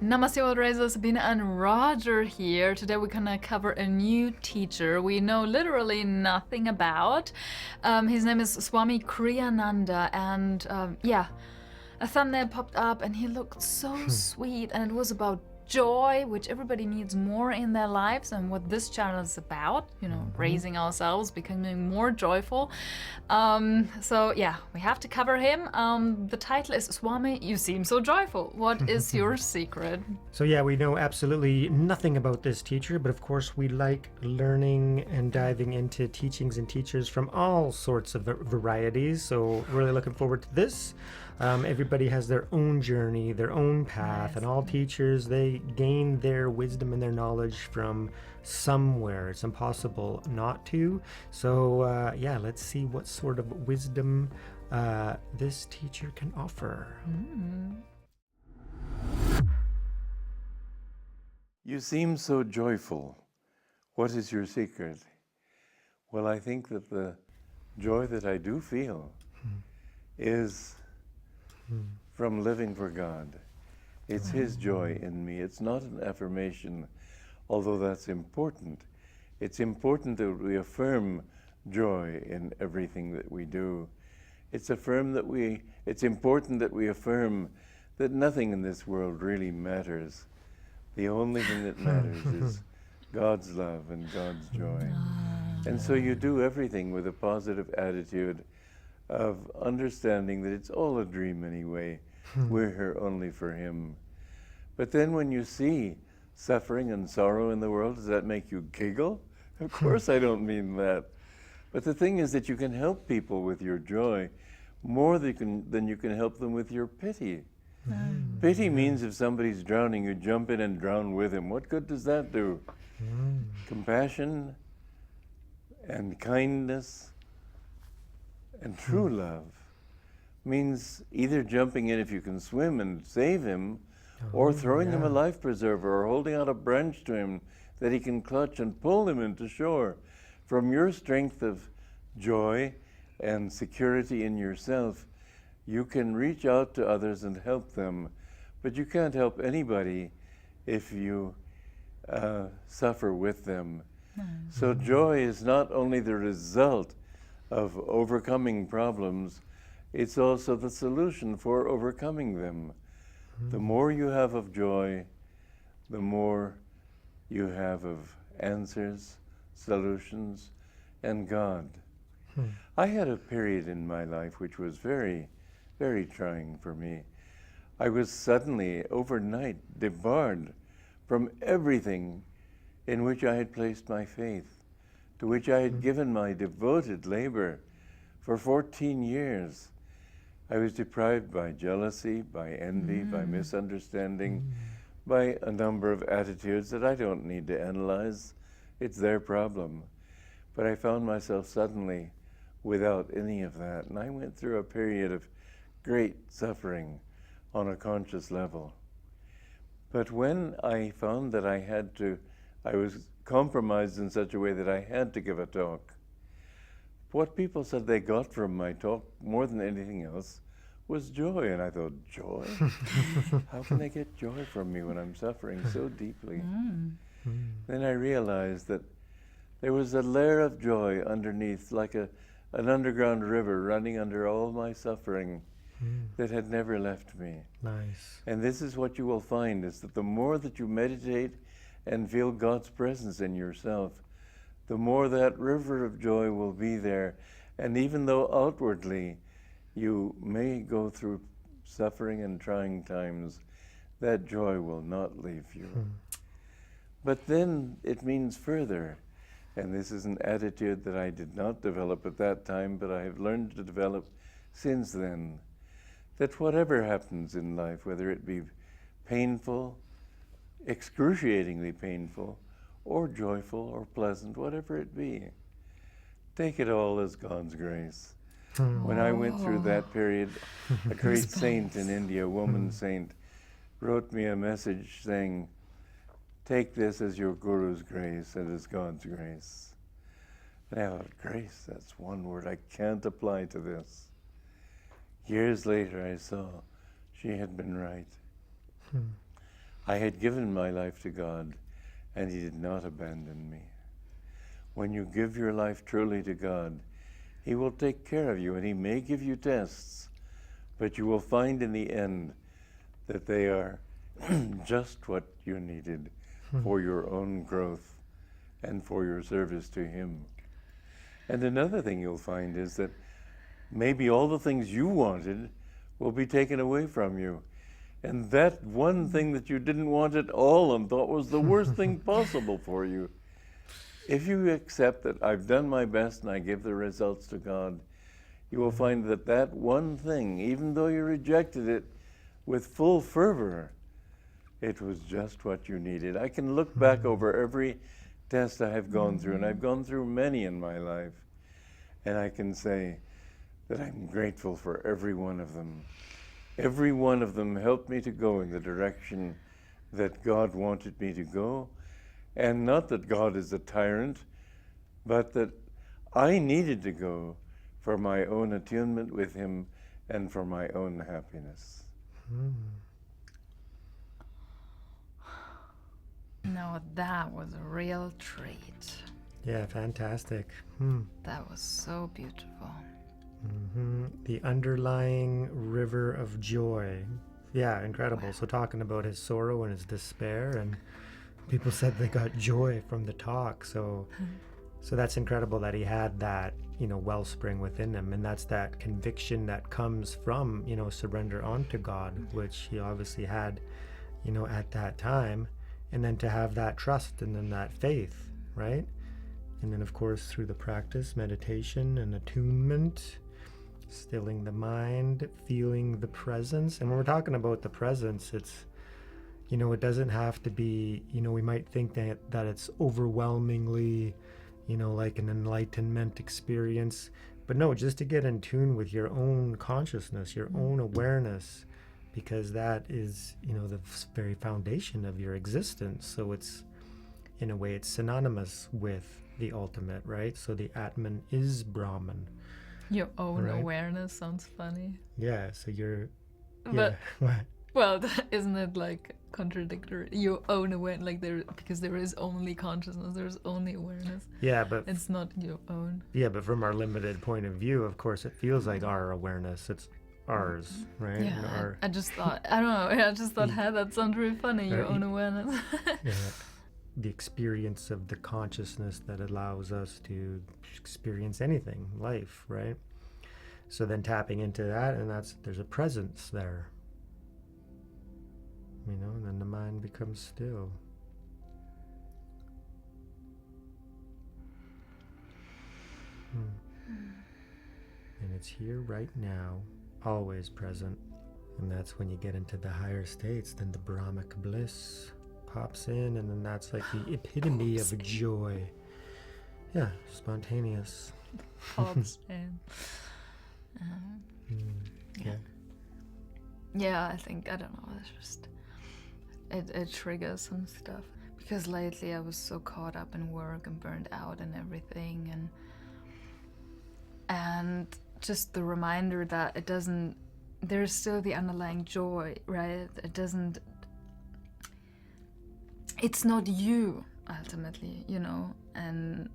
Namaste, all raisers. Sabine and Roger here. Today we're gonna cover a new teacher we know literally nothing about. His name is Swami Kriyananda, and a thumbnail popped up and he looked so sweet, and it was about joy, which everybody needs more in their lives, and what this channel is about, raising ourselves, becoming more joyful. So yeah, we have to cover him. The title is Swami, You Seem So Joyful. What is your secret? So yeah, we know absolutely nothing about this teacher, but of course we like learning and diving into teachings and teachers from all sorts of varieties. So really looking forward to this. Everybody has their own journey, their own path, and all teachers, they gain their wisdom and their knowledge from somewhere. It's impossible not to. So yeah, let's see what sort of wisdom this teacher can offer. You seem so joyful. What is your secret? Well, I think that the joy that I do feel is from living for God. It's His joy in me. It's not an affirmation, although that's important. It's important that we affirm joy in everything that we do. It's important that we affirm that nothing in this world really matters. The only thing that matters is God's love and God's joy. And so you do everything with a positive attitude of understanding that it's all a dream anyway. We're here only for Him. But then when you see suffering and sorrow in the world, does that make you giggle? Of course I don't mean that. But the thing is that you can help people with your joy more than you can help them with your pity. Pity means if somebody's drowning, you jump in and drown with him. What good does that do? Compassion and kindness and true love means either jumping in if you can swim and save him, or throwing him a life preserver, or holding out a branch to him that he can clutch and pull him into shore. From your strength of joy and security in yourself, you can reach out to others and help them, but you can't help anybody if you suffer with them. So joy is not only the result of overcoming problems, it's also the solution for overcoming them. The more you have of joy, the more you have of answers, solutions, and God. I had a period in my life which was very, very trying for me. I was suddenly, overnight, debarred from everything in which I had placed my faith, to which I had given my devoted labor for 14 years. I was deprived by jealousy, by envy, by misunderstanding, by a number of attitudes that I don't need to analyze. It's their problem. But I found myself suddenly without any of that, and I went through a period of great suffering on a conscious level. But when I found that I was compromised in such a way that I had to give a talk, what people said they got from my talk more than anything else was joy. And I thought, joy? How can they get joy from me when I'm suffering so deeply? Then I realized that there was a layer of joy underneath, like an underground river running under all my suffering that had never left me. Nice. And this is what you will find, is that the more that you meditate and feel God's presence in yourself, the more that river of joy will be there. And even though outwardly you may go through suffering and trying times, that joy will not leave you. But then it means further, and this is an attitude that I did not develop at that time, but I have learned to develop since then, that whatever happens in life, whether it be painful, excruciatingly painful, or joyful or pleasant, whatever it be, take it all as God's grace. When I went through that period, a great saint in India, a woman saint, wrote me a message saying, take this as your Guru's grace and as God's grace. And I thought, grace, that's one word I can't apply to this. Years later I saw she had been right. I had given my life to God, and He did not abandon me. When you give your life truly to God, He will take care of you, and He may give you tests, but you will find in the end that they are just what you needed for your own growth and for your service to Him. And another thing you'll find is that maybe all the things you wanted will be taken away from you. And that one thing that you didn't want at all and thought was the worst thing possible for you, if you accept that I've done my best and I give the results to God, you will find that that one thing, even though you rejected it with full fervor, it was just what you needed. I can look back over every test I have gone through, and I've gone through many in my life, and I can say that I'm grateful for every one of them. Every one of them helped me to go in the direction that God wanted me to go, and not that God is a tyrant, but that I needed to go for my own attunement with Him and for my own happiness. No, that was a real treat. Yeah, fantastic. That was so beautiful. The underlying river of joy. Yeah, incredible. So talking about his sorrow and his despair, and people said they got joy from the talk. So that's incredible that he had that, wellspring within him, and that's that conviction that comes from, surrender onto God, which he obviously had, at that time, and then to have that trust and then that faith, right? And then of course through the practice, meditation and attunement, stilling the mind, feeling the presence. And when we're talking about the presence, it's, it doesn't have to be, we might think that it's overwhelmingly, like an enlightenment experience. But no, just to get in tune with your own consciousness, your own awareness, because that is, the very foundation of your existence. So it's, in a way, it's synonymous with the ultimate, right? So the Atman is Brahman. Your own Right. awareness sounds funny. Yeah, so you're... But, What? well, isn't it like contradictory? Your own awareness, like because there is only consciousness, there's only awareness. Yeah, but... It's not your own. Yeah, but from our limited point of view, of course, it feels like our awareness. It's ours, right? And Yeah, I just thought, I don't know, I just thought, hey, that sounds really funny, your own awareness. Yeah, the experience of the consciousness that allows us to experience anything, life, right? So then tapping into that, and there's a presence there, and then the mind becomes still. And it's here right now, always present. And that's when you get into the higher states, then the Brahmic bliss pops in, and then that's like the epitome of joy. Yeah, spontaneous. Pops in. Yeah. Yeah, I think, I don't know, it's just, it triggers some stuff. Because lately I was so caught up in work and burned out and everything, and just the reminder that it doesn't, there's still the underlying joy, right? It doesn't, it's not you, ultimately, and,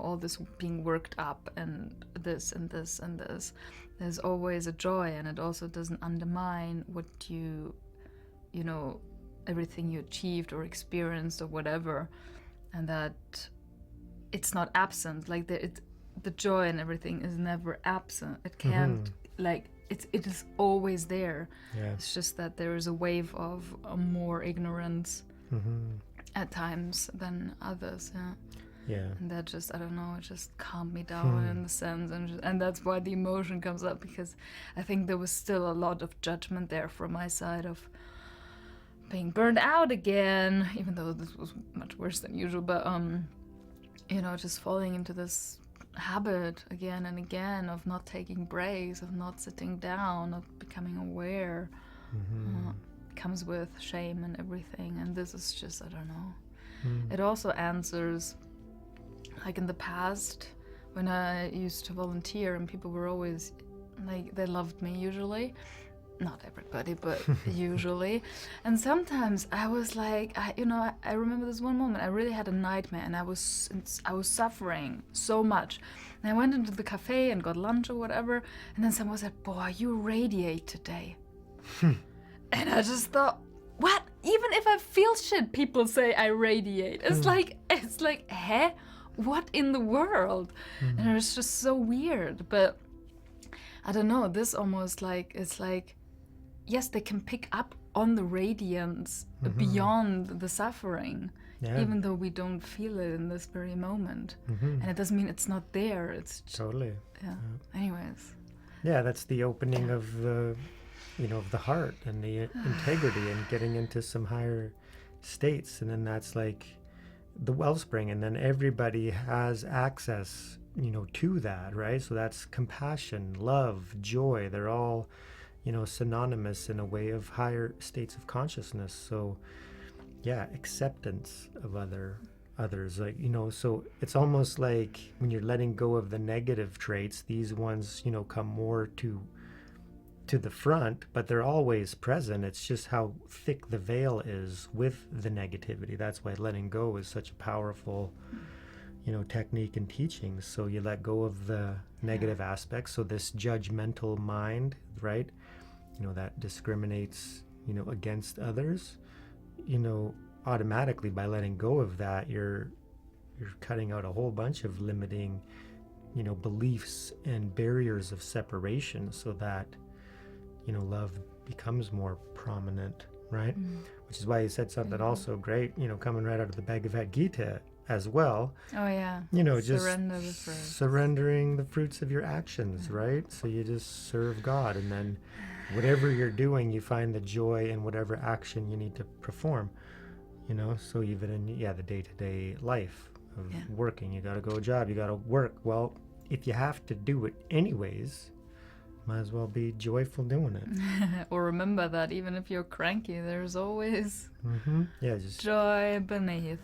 all this being worked up and this and this and this. There's always a joy, and it also doesn't undermine what everything you achieved or experienced or whatever, and that it's not absent. Like the joy and everything is never absent. It can't, it is always there. Yeah. It's just that there is a wave of more ignorance at times than others. Yeah. And that just, I don't know, it just calmed me down in the sense, and that's why the emotion comes up, because I think there was still a lot of judgment there from my side of being burned out again, even though this was much worse than usual, but just falling into this habit again and again of not taking breaks, of not sitting down, of becoming aware. Comes with shame and everything, and this is just, I don't know. It also answers, like in the past when I used to volunteer and people were always like, they loved me usually, not everybody, but usually. And sometimes I was like, I remember this one moment. I really had a nightmare, and I was suffering so much. And I went into the cafe and got lunch or whatever, and then someone said, "Boy, you radiate today." And I just thought, what? Even if I feel shit, people say I radiate. It's like, huh? What in the world? And it was just so weird. But I don't know, this almost like, it's like, yes, they can pick up on the radiance beyond the suffering, even though we don't feel it in this very moment. And it doesn't mean it's not there. It's just, Totally. Anyways. Yeah, that's the opening of the, of the heart and the integrity and getting into some higher states. And then that's like the wellspring. And then everybody has access, to that, right? So that's compassion, love, joy. They're all, synonymous in a way of higher states of consciousness. So yeah, acceptance of others, like, so it's almost like when you're letting go of the negative traits, these ones, come more to the front, but they're always present. It's just how thick the veil is with the negativity. That's why letting go is such a powerful technique and teaching. So you let go of the negative aspects. So this judgmental mind, right? That discriminates, against others, automatically by letting go of that, you're cutting out a whole bunch of limiting, beliefs and barriers of separation, so that, love becomes more prominent, right? Which is why you said something also great, coming right out of the Bhagavad Gita as well. Oh yeah. Just surrender the fruit. Surrendering the fruits of your actions, right? So you just serve God, and then whatever you're doing, you find the joy in whatever action you need to perform. So even in the day-to-day life of working, you gotta go a job, you gotta work. Well, if you have to do it anyways, might as well be joyful doing it. Or remember that even if you're cranky, there's always just joy beneath.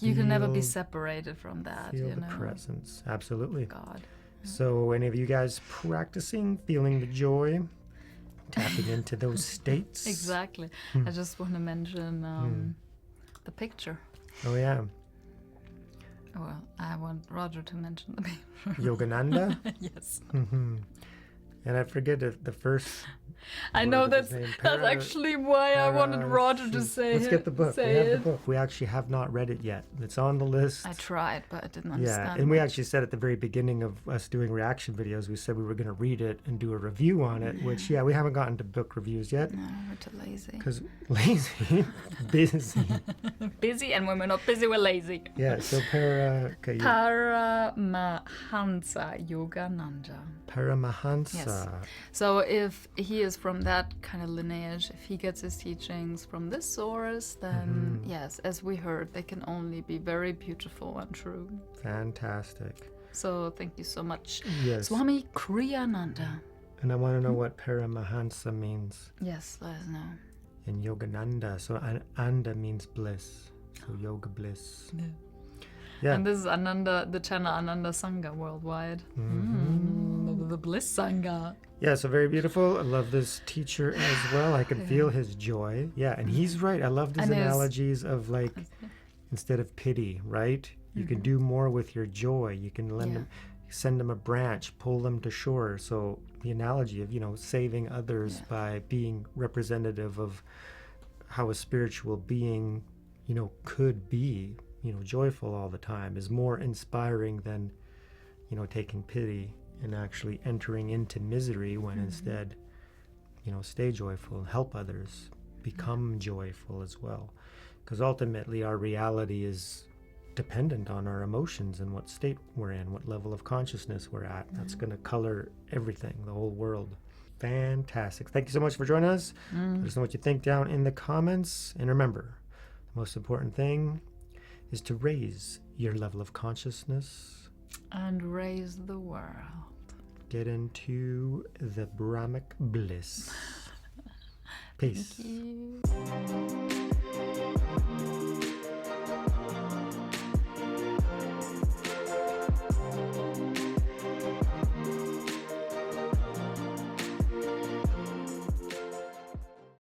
You can never be separated from that. Feel the presence. Absolutely. God. So any of you guys practicing feeling the joy, tapping into those states? Exactly. I just want to mention the picture. Oh yeah. Well, I want Roger to mention the picture. Yogananda? Yes. And I forget the first. I know that's actually why I wanted Roger to say it. Let's get the book. We have the book. We actually have not read it yet. It's on the list. I tried, but I didn't understand. Yeah, and we actually said at the very beginning of us doing reaction videos, we said we were going to read it and do a review on it, which, we haven't gotten to book reviews yet. No, we're too lazy. Because lazy, busy. Busy, and when we're not busy, we're lazy. Yeah, so Paramhansa Yogananda. Paramhansa. Yes. So if he is from that kind of lineage, if he gets his teachings from this source, then yes, as we heard, they can only be very beautiful and true. Fantastic. So thank you so much. Yes. Swami Kriyananda. And I want to know what Paramhansa means. Yes, let us know. In Yogananda. So Anda means bliss. So yoga bliss. Yeah. And this is Ananda, the channel Ananda Sangha worldwide. The Bliss Sangha. Yeah, so very beautiful. I love this teacher as well. I can feel his joy. Yeah, and he's right. I love his analogies of like, instead of pity, right? You can do more with your joy. You can send them a branch, pull them to shore. So the analogy of, saving others by being representative of how a spiritual being, could be, joyful all the time is more inspiring than, taking pity and actually entering into misery when instead, stay joyful and help others become joyful as well. Because ultimately our reality is dependent on our emotions and what state we're in, what level of consciousness we're at. That's going to color everything, the whole world. Fantastic. Thank you so much for joining us. Let us know what you think down in the comments. And remember, the most important thing is to raise your level of consciousness and raise the world. Get into the Brahmic bliss. Peace. Thank you.